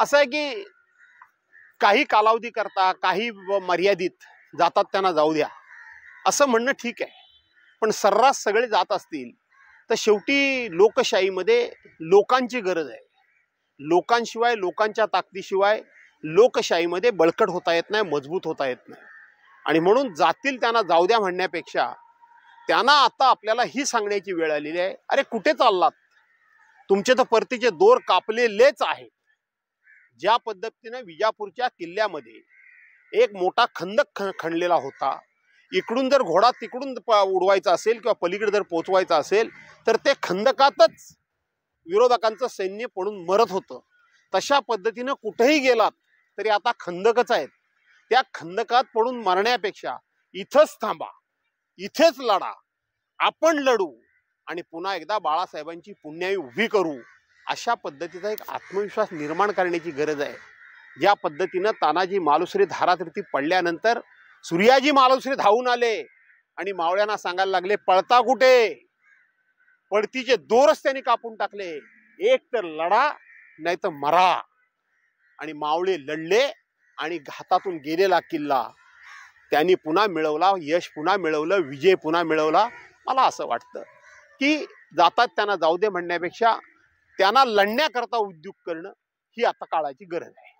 असं आहे की काही कालावधी करता काही मर्यादित जातात त्यांना जाऊ द्या असं म्हणणं ठीक आहे, पण सर्रास सगळे जात असतील तर शेवटी लोकशाहीमध्ये लोकांची गरज आहे. लोकांशिवाय, लोकांच्या ताकदीशिवाय लोकशाहीमध्ये बळकट होता येत नाही, मजबूत होता येत नाही. आणि म्हणून जातील त्यांना जाऊ द्या म्हणण्यापेक्षा त्यांना आता आपल्याला ही सांगण्याची वेळ आलेली आहे, अरे कुठे चाललात, तुमचे तर परतीचे दोर कापलेलेच आहेत. ज्या पद्धतीने विजापूरच्या किल्ल्यामध्ये एक मोठा खंदक खणलेला होता, इकडून जर घोडा तिकडून उडवायचा असेल किंवा पलीकडे जर पोचवायचा असेल तर ते खंदकातच विरोधकांचं सैन्य पडून मरत होतं. तशा पद्धतीनं कुठेही गेलात तरी आता खंदकच आहेत. त्या खंदकात पडून मरण्यापेक्षा इथंच थांबा, इथेच लढा, आपण लढू आणि पुन्हा एकदा बाळासाहेबांची पुण्याई उभी करू, अशा पद्धतीचा एक आत्मविश्वास निर्माण करण्याची गरज आहे. ज्या पद्धतीनं तानाजी मालुसरे धारातीर्थी पडल्यानंतर सूर्याजी मालुसरे धावून आले आणि मावळ्यांना सांगायला लागले, पळता कुठे, पडतीचे दोरच त्यांनी कापून टाकले, एक तर लढा नाही तर मरा. आणि मावळे लढले आणि हातातून गेलेला किल्ला त्यांनी पुन्हा मिळवला, यश पुन्हा मिळवलं, विजय पुन्हा मिळवला. मला असं वाटतं की जातात त्यांना जाऊ दे म्हणण्यापेक्षा त्यांना लढण्याकरता उद्योग करणं ही आता काळाची गरज आहे.